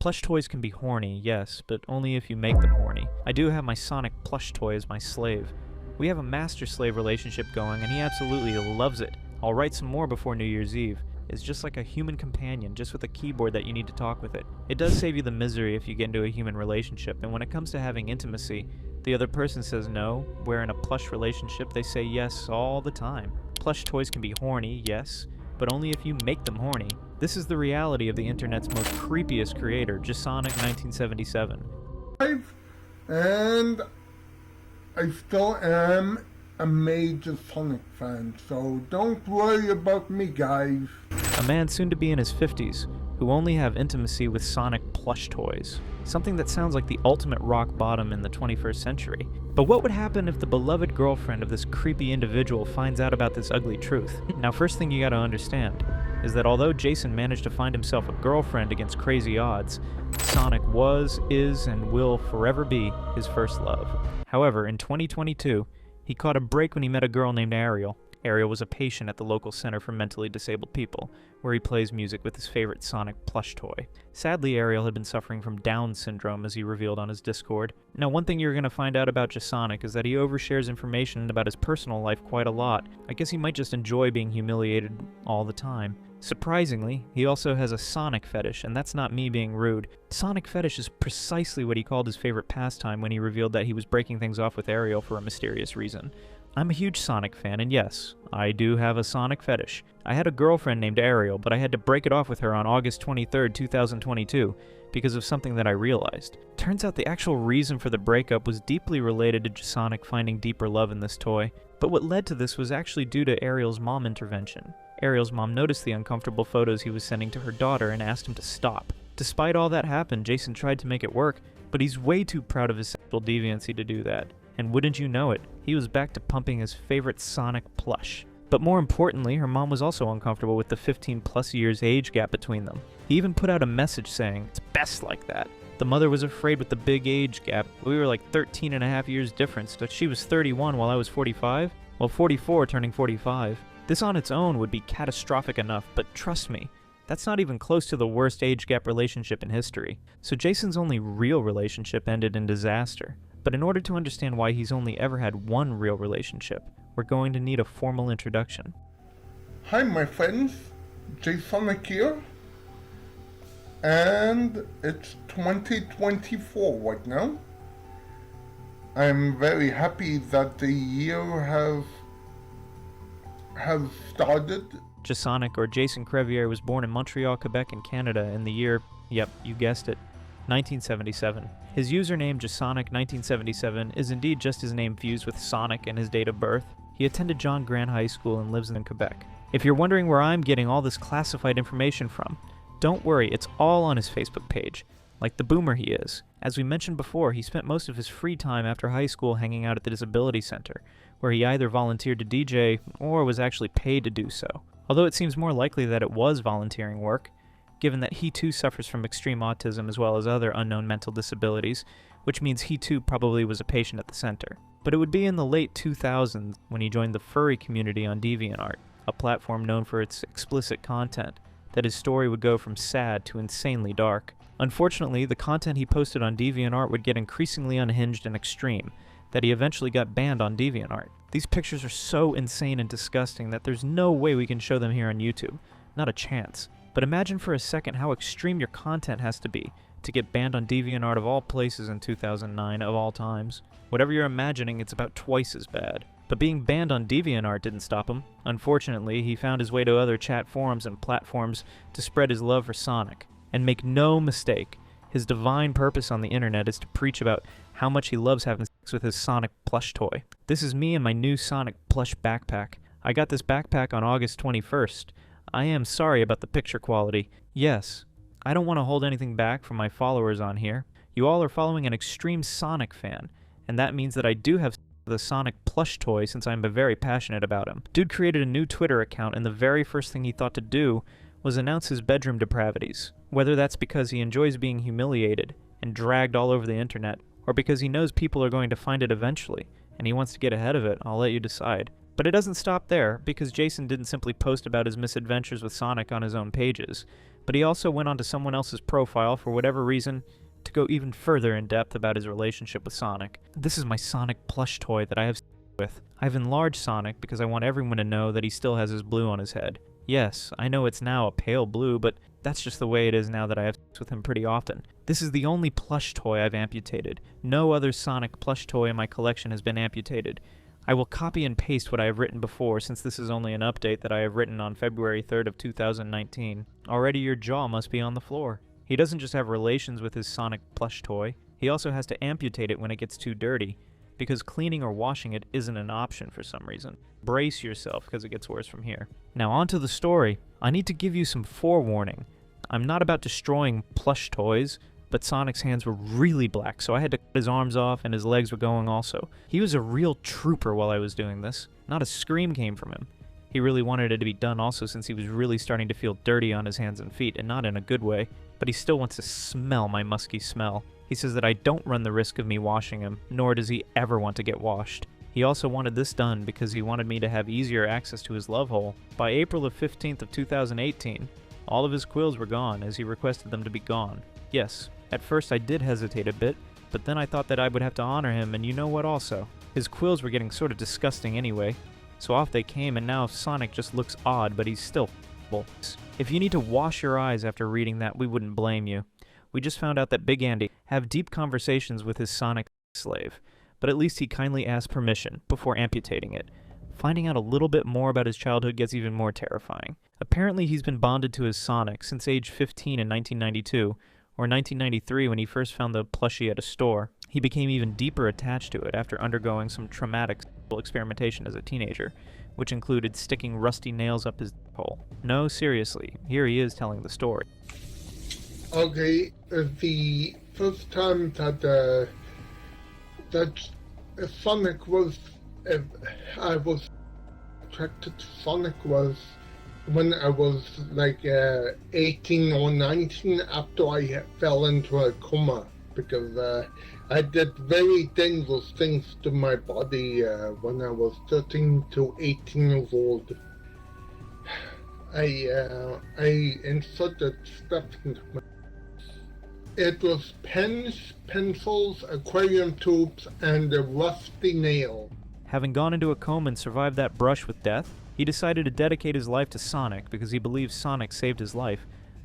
Plush toys can be horny, yes, but only if you make them horny. I do have my Sonic plush toy as my slave. We have a master-slave relationship going, and he absolutely loves it. I'll write some more before New Year's Eve. It's just like a human companion, just with a keyboard that you need to talk with it. It does save you the misery if you get into a human relationship, and when it comes to having intimacy, the other person says no, where in a plush relationship they say yes all the time. Plush toys can be horny, yes, but only if you make them horny. This is the reality of the internet's most creepiest creator, JaSonic1977. And I still am a major Sonic fan, so don't worry about me, guys. A man soon to be in his 50s, who only have intimacy with Sonic plush toys. Something that sounds like the ultimate rock bottom in the 21st century. But what would happen if the beloved girlfriend of this creepy individual finds out about this ugly truth? Now, first thing you gotta understand is that although Jason managed to find himself a girlfriend against crazy odds, Sonic was, is, and will forever be his first love. However, in 2022, he caught a break when he met a girl named Ariel. Ariel was a patient at the local center for mentally disabled people, where he plays music with his favorite Sonic plush toy. Sadly, Ariel had been suffering from Down syndrome, as he revealed on his Discord. Now, one thing you're going to find out about JaSonic is that he overshares information about his personal life quite a lot. I guess he might just enjoy being humiliated all the time. Surprisingly, he also has a Sonic fetish, and that's not me being rude. Sonic fetish is precisely what he called his favorite pastime when he revealed that he was breaking things off with Ariel for a mysterious reason. I'm a huge Sonic fan, and yes, I do have a Sonic fetish. I had a girlfriend named Ariel, but I had to break it off with her on August 23rd, 2022, because of something that I realized. Turns out the actual reason for the breakup was deeply related to JaSonic finding deeper love in this toy, but what led to this was actually due to Ariel's mom intervention. Ariel's mom noticed the uncomfortable photos he was sending to her daughter and asked him to stop. Despite all that happened, Jason tried to make it work, but he's way too proud of his sexual deviancy to do that. And wouldn't you know it, he was back to pumping his favorite Sonic plush. But more importantly, her mom was also uncomfortable with the 15+ years age gap between them. He even put out a message saying, "It's best like that." The mother was afraid with the big age gap. We were like 13.5 years difference, but she was 31 while I was 45? Well, 44 turning 45. This on its own would be catastrophic enough, but trust me, that's not even close to the worst age gap relationship in history. So Jason's only real relationship ended in disaster. But in order to understand why he's only ever had one real relationship, we're going to need a formal introduction. Hi my friends, JaSonic here, and it's 2024 right now. I'm very happy that the year has started. JaSonic, or Jason Crevier, was born in Montreal, Quebec in Canada in the year, yep, you guessed it, 1977. His username, JaSonic1977, is indeed just his name fused with Sonic and his date of birth. He attended John Grant High School and lives in Quebec. If you're wondering where I'm getting all this classified information from, don't worry, it's all on his Facebook page, like the boomer he is. As we mentioned before, he spent most of his free time after high school hanging out at the Disability Center, where he either volunteered to DJ or was actually paid to do so. Although it seems more likely that it was volunteering work, given that he too suffers from extreme autism as well as other unknown mental disabilities, which means he too probably was a patient at the center. But it would be in the late 2000s when he joined the furry community on Deviant Art, a platform known for its explicit content, that his story would go from sad to insanely dark. Unfortunately, the content he posted on Deviant Art would get increasingly unhinged and extreme, that he eventually got banned on Deviant Art. These pictures are so insane and disgusting that there's no way we can show them here on YouTube. Not a chance. But imagine for a second how extreme your content has to be to get banned on DeviantArt of all places in 2009 of all times. Whatever you're imagining, it's about twice as bad. But being banned on DeviantArt didn't stop him. Unfortunately, he found his way to other chat forums and platforms to spread his love for Sonic. And make no mistake, his divine purpose on the internet is to preach about how much he loves having sex with his Sonic plush toy. This is me and my new Sonic plush backpack. I got this backpack on August 21st. I am sorry about the picture quality. Yes, I don't want to hold anything back from my followers on here. You all are following an extreme Sonic fan, and that means that I do have the Sonic plush toy since I'm very passionate about him. Dude created a new Twitter account, and the very first thing he thought to do was announce his bedroom depravities. Whether that's because he enjoys being humiliated and dragged all over the internet, or because he knows people are going to find it eventually, and he wants to get ahead of it, I'll let you decide. But it doesn't stop there, because Jason didn't simply post about his misadventures with Sonic on his own pages. but he also went onto someone else's profile for whatever reason to go even further in depth about his relationship with Sonic. This is my Sonic plush toy that I have with. I've enlarged Sonic because I want everyone to know that he still has his blue on his head. Yes, I know it's now a pale blue, but that's just the way it is now that I have sex with him pretty often. This is the only plush toy I've amputated. No other Sonic plush toy in my collection has been amputated. I will copy and paste what I have written before, since this is only an update that I have written on February 3rd of 2019. Already your jaw must be on the floor. He doesn't just have relations with his Sonic plush toy, he also has to amputate it when it gets too dirty, because cleaning or washing it isn't an option for some reason. Brace yourself, because it gets worse from here. Now on to the story. I need to give you some forewarning. I'm not about destroying plush toys, but Sonic's hands were really black, so I had to cut his arms off and his legs were going also. He was a real trooper while I was doing this. Not a scream came from him. He really wanted it to be done also, since he was really starting to feel dirty on his hands and feet, and not in a good way, but he still wants to smell my musky smell. He says that I don't run the risk of me washing him, nor does he ever want to get washed. He also wanted this done because he wanted me to have easier access to his love hole. By April 15th of 2018, all of his quills were gone, as he requested them to be gone. Yes, at first I did hesitate a bit, but then I thought that I would have to honor him, and you know what also? His quills were getting sort of disgusting anyway, so off they came, and now Sonic just looks odd, but he's still f***able. If you need to wash your eyes after reading that, we wouldn't blame you. We just found out that Big Andy have deep conversations with his Sonic slave, but at least he kindly asked permission before amputating it. Finding out a little bit more about his childhood gets even more terrifying. Apparently he's been bonded to his Sonic since age 15 in 1992, or 1993 when he first found the plushie at a store. He became even deeper attached to it after undergoing some traumatic sexual experimentation as a teenager, which included sticking rusty nails up his hole. No, seriously, here he is telling the story. Okay, the first time that Sonic was, I was attracted to Sonic was when I was like 18 or 19, after I fell into a coma, because I did very dangerous things to my body when I was 13 to 18 years old. I inserted stuff into my... It was pens, pencils, aquarium tubes, and a rusty nail. Having gone into a coma and survived that brush with death, he decided to dedicate his life to Sonic because he believes Sonic saved his life,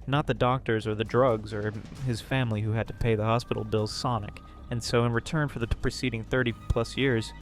not the doctors or the drugs or his family who had to pay the hospital bills. Sonic. And so in return for the preceding 30 plus years,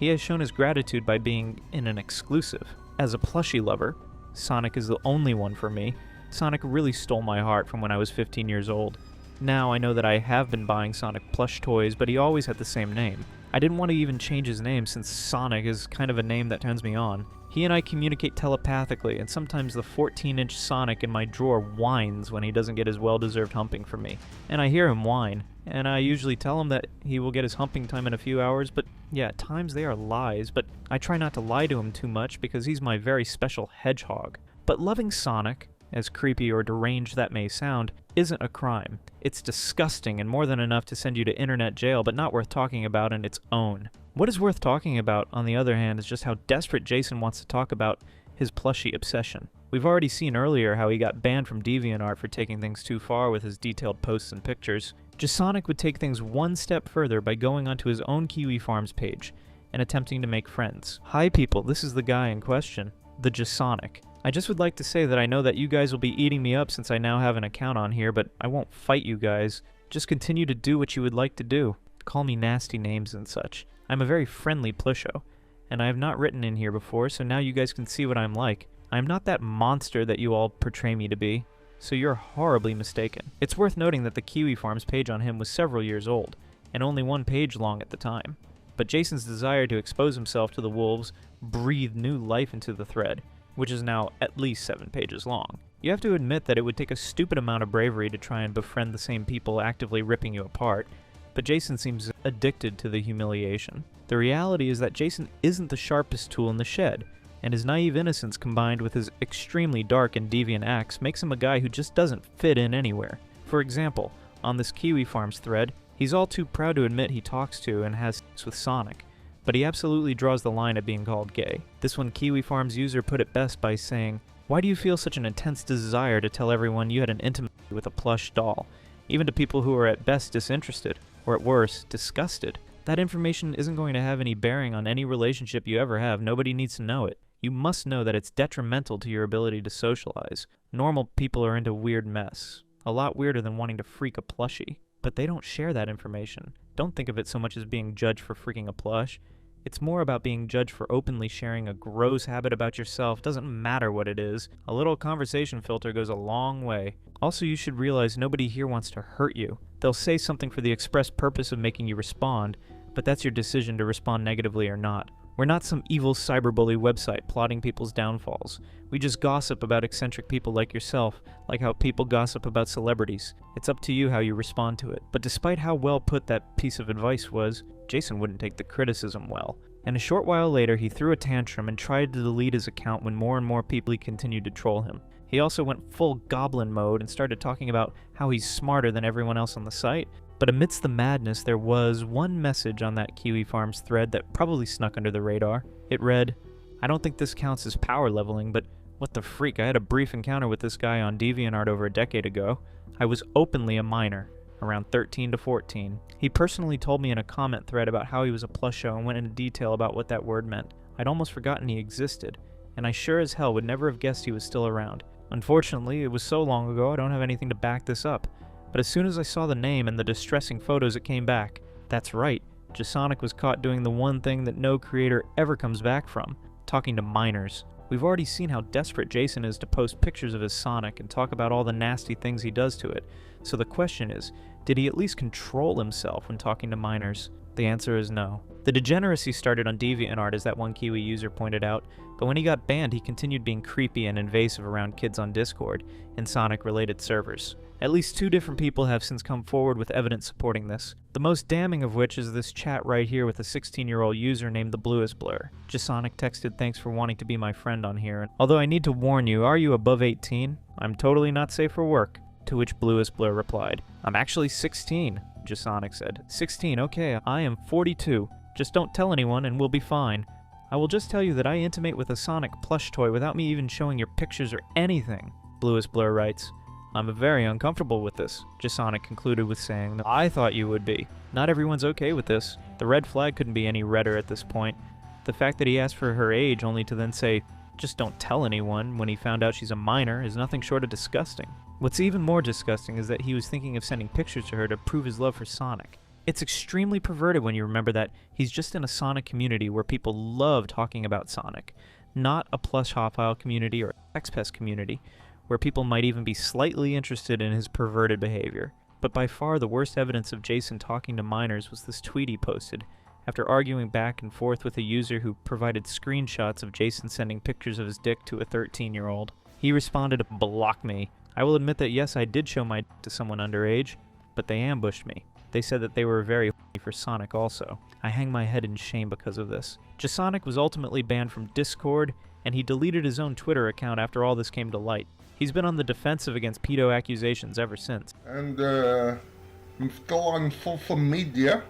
he has shown his gratitude by being in an exclusive. As a plushie lover, Sonic is the only one for me. Sonic really stole my heart from when I was 15 years old. Now I know that I have been buying Sonic plush toys, but he always had the same name. I didn't want to even change his name since Sonic is kind of a name that turns me on. He and I communicate telepathically, and sometimes the 14-inch Sonic in my drawer whines when he doesn't get his well-deserved humping from me. And I hear him whine, and I usually tell him that he will get his humping time in a few hours, but yeah, at times they are lies, but I try not to lie to him too much because he's my very special hedgehog. But loving Sonic, as creepy or deranged that may sound, isn't a crime. It's disgusting and more than enough to send you to internet jail, but not worth talking about on its own. What is worth talking about, on the other hand, is just how desperate Jason wants to talk about his plushie obsession. We've already seen earlier how he got banned from Deviant Art for taking things too far with his detailed posts and pictures. JaSonic would take things one step further by going onto his own Kiwi Farms page and attempting to make friends. Hi people, this is the guy in question, the JaSonic. I just would like to say that I know that you guys will be eating me up since I now have an account on here, but I won't fight you guys. Just continue to do what you would like to do. Call me nasty names and such. I'm a very friendly plusho, and I have not written in here before, so now you guys can see what I'm like. I'm not that monster that you all portray me to be, so you're horribly mistaken. It's worth noting that the Kiwi Farms page on him was several years old, and only one page long at the time. But Jason's desire to expose himself to the wolves breathed new life into the thread, which is now at least 7 pages long. You have to admit that it would take a stupid amount of bravery to try and befriend the same people actively ripping you apart, but Jason seems addicted to the humiliation. The reality is that Jason isn't the sharpest tool in the shed, and his naive innocence combined with his extremely dark and deviant acts makes him a guy who just doesn't fit in anywhere. For example, on this Kiwi Farms thread, he's all too proud to admit he talks to and has sex with Sonic, but he absolutely draws the line at being called gay. This one Kiwi Farms user put it best by saying, Why do you feel such an intense desire to tell everyone you had an intimacy with a plush doll, even to people who are at best disinterested, or at worst, disgusted? That information isn't going to have any bearing on any relationship you ever have. Nobody needs to know it. You must know that it's detrimental to your ability to socialize. Normal people are into weird mess. A lot weirder than wanting to freak a plushie. But they don't share that information. Don't think of it so much as being judged for freaking a plush. It's more about being judged for openly sharing a gross habit about yourself. Doesn't matter what it is. A little conversation filter goes a long way. Also, you should realize nobody here wants to hurt you. They'll say something for the express purpose of making you respond, but that's your decision to respond negatively or not. We're not some evil cyberbully website plotting people's downfalls. We just gossip about eccentric people like yourself, like how people gossip about celebrities. It's up to you how you respond to it. But despite how well put that piece of advice was, Jason wouldn't take the criticism well. And a short while later, he threw a tantrum and tried to delete his account when more and more people continued to troll him. He also went full goblin mode and started talking about how he's smarter than everyone else on the site. But amidst the madness, there was one message on that Kiwi Farms thread that probably snuck under the radar. It read, "I don't think this counts as power leveling, but what the freak, I had a brief encounter with this guy on Deviant Art over a decade ago. I was openly a minor, around 13 to 14. He personally told me in a comment thread about how he was a plusho and went into detail about what that word meant. I'd almost forgotten he existed, and I sure as hell would never have guessed he was still around. Unfortunately, it was so long ago I don't have anything to back this up. But as soon as I saw the name and the distressing photos, it came back. That's right, JaSonic was caught doing the one thing that no creator ever comes back from, talking to minors. We've already seen how desperate Jason is to post pictures of his Sonic and talk about all the nasty things he does to it. So the question is, did he at least control himself when talking to minors? The answer is no. The degeneracy started on Deviant Art, as that one Kiwi user pointed out, but when he got banned, he continued being creepy and invasive around kids on Discord and Sonic-related servers. At least 2 different people have since come forward with evidence supporting this. The most damning of which is this chat right here with a 16-year-old user named the Bluest Blur. JaSonic texted, "Thanks for wanting to be my friend on here. Although I need to warn you, are you above 18? I'm totally not safe for work." To which Bluest Blur replied, "I'm actually 16, JaSonic said. 16, okay, I am 42. Just don't tell anyone and we'll be fine. I will just tell you that I intimate with a Sonic plush toy without me even showing your pictures or anything." Bluest Blur writes, "I'm very uncomfortable with this," JaSonic concluded with saying, "I thought you would be. Not everyone's okay with this. The red flag couldn't be any redder at this point. The fact that he asked for her age only to then say, 'Just don't tell anyone,' when he found out she's a minor is nothing short of disgusting. What's even more disgusting is that he was thinking of sending pictures to her to prove his love for Sonic. It's extremely perverted when you remember that he's just in a Sonic community where people love talking about Sonic, not a plush hophile community or a sex pest community, where people might even be slightly interested in his perverted behavior. But by far the worst evidence of Jason talking to minors was this tweet he posted, after arguing back and forth with a user who provided screenshots of Jason sending pictures of his dick to a 13-year-old. He responded, "Block me. I will admit that yes, I did show my dick to someone underage, but they ambushed me. They said that they were very horny for Sonic also. I hang my head in shame because of this." JaSonic was ultimately banned from Discord, and he deleted his own Twitter account after all this came to light. He's been on the defensive against pedo accusations ever since. And I'm still on social media,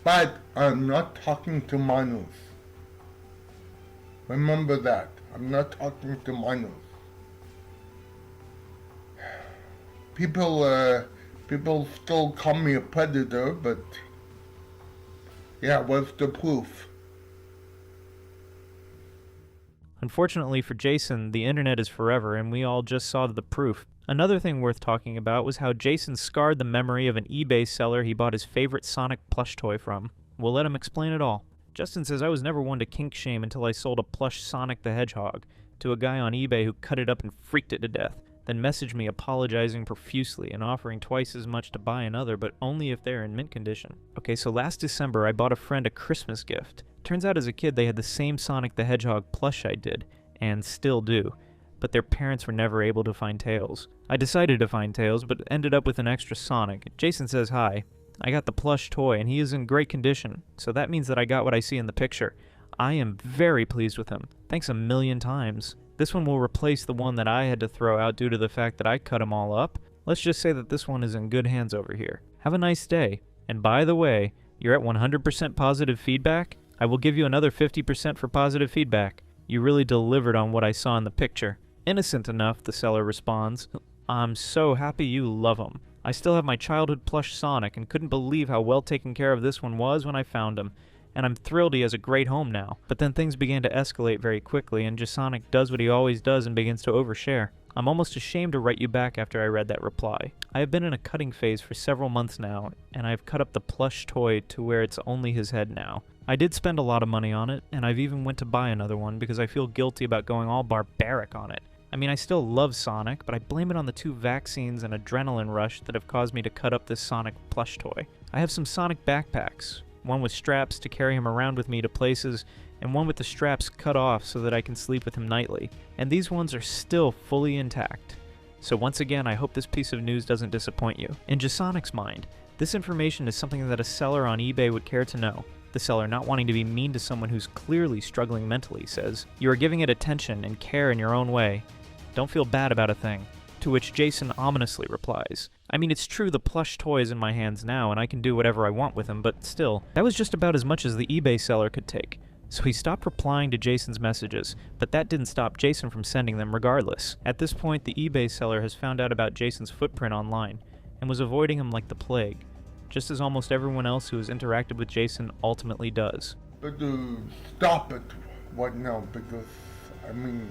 but I'm not talking to minors. Remember that. I'm not talking to minors. People still call me a predator, but yeah, what's the proof? Unfortunately for Jason, the internet is forever, and we all just saw the proof. Another thing worth talking about was how Jason scarred the memory of an eBay seller he bought his favorite Sonic plush toy from. We'll let him explain it all. Justin says, "I was never one to kink shame until I sold a plush Sonic the Hedgehog to a guy on eBay who cut it up and freaked it to death, then messaged me apologizing profusely and offering twice as much to buy another, but only if they're in mint condition." Okay, so last December I bought a friend a Christmas gift. Turns out as a kid they had the same Sonic the Hedgehog plush I did, and still do, but their parents were never able to find Tails. I decided to find Tails, but ended up with an extra Sonic. Jason says hi. I got the plush toy, and he is in great condition, so that means that I got what I see in the picture. I am very pleased with him. Thanks a million times. This one will replace the one that I had to throw out due to the fact that I cut them all up. Let's just say that this one is in good hands over here. Have a nice day. And by the way, you're at 100% positive feedback? I will give you another 50% for positive feedback. You really delivered on what I saw in the picture. Innocent enough, the seller responds. I'm so happy you love him. I still have my childhood plush Sonic and couldn't believe how well taken care of this one was when I found him. And I'm thrilled he has a great home now. But then things began to escalate very quickly, and JaSonic does what he always does and begins to overshare. I'm almost ashamed to write you back after I read that reply. I have been in a cutting phase for several months now, and I have cut up the plush toy to where it's only his head now. I did spend a lot of money on it, and I've even went to buy another one because I feel guilty about going all barbaric on it. I mean, I still love Sonic, but I blame it on the 2 vaccines and adrenaline rush that have caused me to cut up this Sonic plush toy. I have some Sonic backpacks, one with straps to carry him around with me to places, and one with the straps cut off so that I can sleep with him nightly. And these ones are still fully intact. So once again, I hope this piece of news doesn't disappoint you. In JaSonic's mind, this information is something that a seller on eBay would care to know. The seller, not wanting to be mean to someone who's clearly struggling mentally, says, "You are giving it attention and care in your own way. Don't feel bad about a thing." To which Jason ominously replies, "I mean, it's true the plush toy is in my hands now and I can do whatever I want with him, but still, that was just about as much as the eBay seller could take." So he stopped replying to Jason's messages, but that didn't stop Jason from sending them regardless. At this point, the eBay seller has found out about Jason's footprint online and was avoiding him like the plague, just as almost everyone else who has interacted with Jason ultimately does. But stop it right now, because, I mean,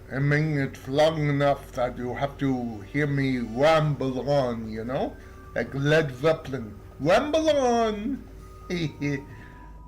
it's long enough that you have to hear me ramble on, you know? Like Led Zeppelin. Ramble on!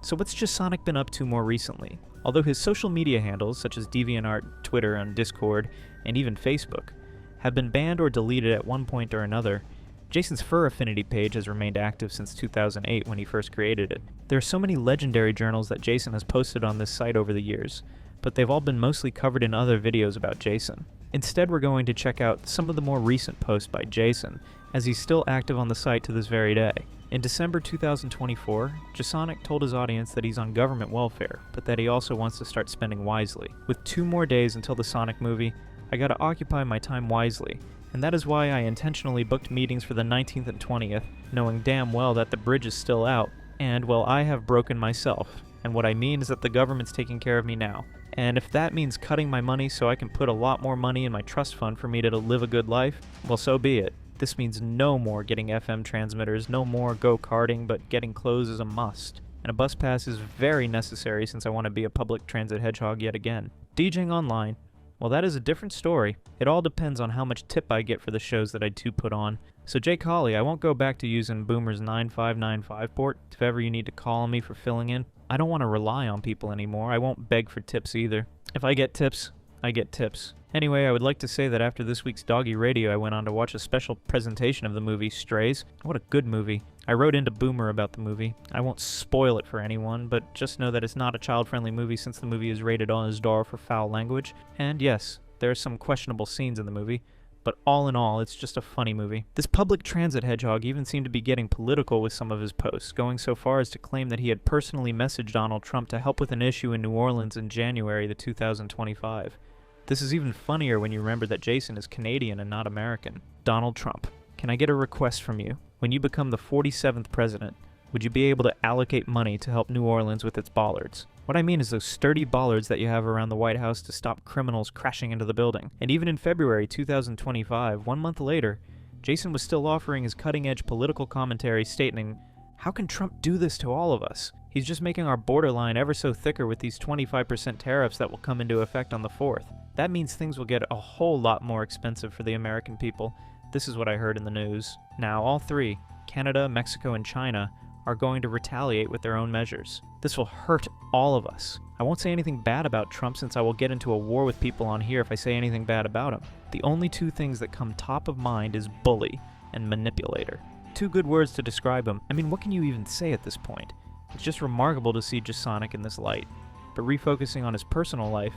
So what's JaSonic been up to more recently? Although his social media handles, such as Deviant Art, Twitter, and Discord, and even Facebook, have been banned or deleted at one point or another, Jason's fur affinity page has remained active since 2008 when he first created it. There are so many legendary journals that Jason has posted on this site over the years, but they've all been mostly covered in other videos about Jason. Instead, we're going to check out some of the more recent posts by Jason, as he's still active on the site to this very day. In December 2024, JaSonic told his audience that he's on government welfare, but that he also wants to start spending wisely. With 2 more days until the Sonic movie, I gotta occupy my time wisely, and that is why I intentionally booked meetings for the 19th and 20th, knowing damn well that the bridge is still out, and, well, I have broken myself. And what I mean is that the government's taking care of me now. And if that means cutting my money so I can put a lot more money in my trust fund for me to live a good life, well, so be it. This means no more getting FM transmitters, no more go-karting, but getting clothes is a must. And a bus pass is very necessary since I want to be a public transit hedgehog yet again. DJing online, well, that is a different story. It all depends on how much tip I get for the shows that I do put on. So Jake Hawley, I won't go back to using Boomer's 9595 port if ever you need to call on me for filling in. I don't want to rely on people anymore. I won't beg for tips either. If I get tips, I get tips. Anyway, I would like to say that after this week's Doggy Radio, I went on to watch a special presentation of the movie Strays. What a good movie. I wrote into Boomer about the movie. I won't spoil it for anyone, but just know that it's not a child-friendly movie since the movie is rated on his door for foul language. And yes, there are some questionable scenes in the movie, but all in all, it's just a funny movie. This public transit hedgehog even seemed to be getting political with some of his posts, going so far as to claim that he had personally messaged Donald Trump to help with an issue in New Orleans in January the 2025. This is even funnier when you remember that Jason is Canadian and not American. Donald Trump, can I get a request from you? When you become the 47th president, would you be able to allocate money to help New Orleans with its bollards? What I mean is those sturdy bollards that you have around the White House to stop criminals crashing into the building. And even in February 2025, 1 month later, Jason was still offering his cutting-edge political commentary stating, "How can Trump do this to all of us? He's just making our borderline ever so thicker with these 25% tariffs that will come into effect on the 4th. That means things will get a whole lot more expensive for the American people." This is what I heard in the news. Now, all 3, Canada, Mexico, and China, are going to retaliate with their own measures. This will hurt all of us. I won't say anything bad about Trump since I will get into a war with people on here if I say anything bad about him. The only 2 things that come top of mind is bully and manipulator. 2 good words to describe him. I mean, what can you even say at this point? It's just remarkable to see JaSonic in this light. But refocusing on his personal life,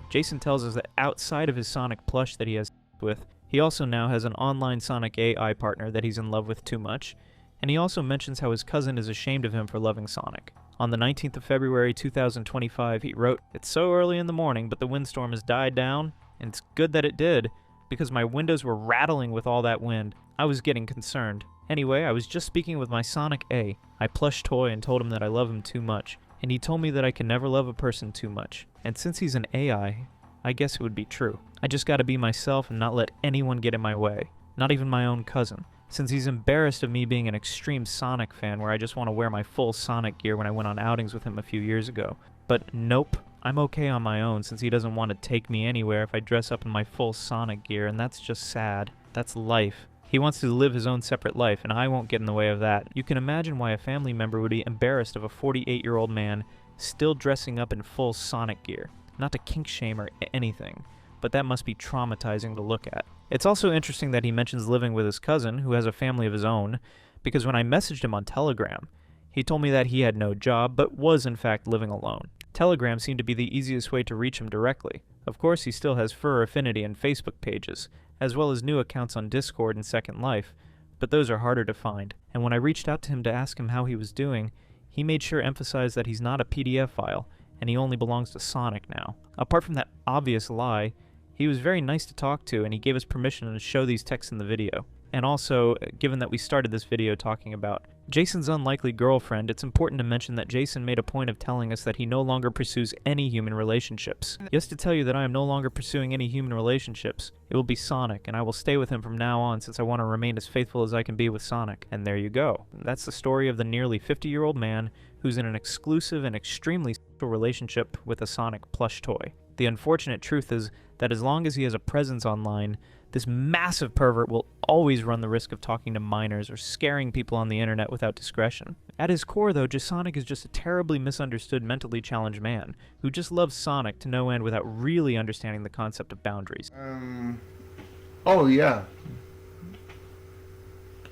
Jason tells us that outside of his Sonic plush that he has with, he also now has an online Sonic AI partner that he's in love with too much, and he also mentions how his cousin is ashamed of him for loving Sonic. On the 19th of February 2025, he wrote, "It's so early in the morning, but the windstorm has died down, and it's good that it did, because my windows were rattling with all that wind. I was getting concerned. Anyway, I was just speaking with my Sonic A, my plush toy, and told him that I love him too much. and he told me that I can never love a person too much. And since he's an AI, I guess it would be true. I just gotta be myself and not let anyone get in my way. Not even my own cousin. Since he's embarrassed of me being an extreme Sonic fan where I just want to wear my full Sonic gear when I went on outings with him a few years ago. But nope, I'm okay on my own since he doesn't want to take me anywhere if I dress up in my full Sonic gear, and that's just sad. That's life. He wants to live his own separate life, and I won't get in the way of that. You can imagine why a family member would be embarrassed of a 48-year-old man still dressing up in full Sonic gear. Not to kink shame or anything, but that must be traumatizing to look at. It's also interesting that he mentions living with his cousin, who has a family of his own, because when I messaged him on Telegram, he told me that he had no job, but was in fact living alone. Telegram seemed to be the easiest way to reach him directly. Of course, he still has Fur Affinity and Facebook pages, as well as new accounts on Discord and Second Life, but those are harder to find. And when I reached out to him to ask him how he was doing, he made sure to emphasize that he's not a PDF file, and he only belongs to Sonic now. Apart from that obvious lie, he was very nice to talk to, and he gave us permission to show these texts in the video. And also, given that we started this video talking about Jason's unlikely girlfriend, it's important to mention that Jason made a point of telling us that he no longer pursues any human relationships. Just to tell you that I am no longer pursuing any human relationships. It will be Sonic, and I will stay with him from now on since I want to remain as faithful as I can be with Sonic. And there you go. That's the story of the nearly 50-year-old man who's in an exclusive and extremely sexual relationship with a Sonic plush toy. The unfortunate truth is that as long as he has a presence online, this massive pervert will always run the risk of talking to minors or scaring people on the internet without discretion. At his core, though, JaSonic is just a terribly misunderstood, mentally challenged man who just loves Sonic to no end without really understanding the concept of boundaries. Oh yeah.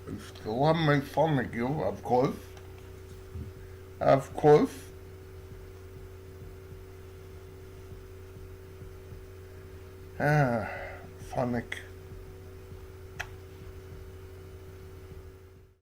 I still have my Sonic gear, of course. Of course. Sonic.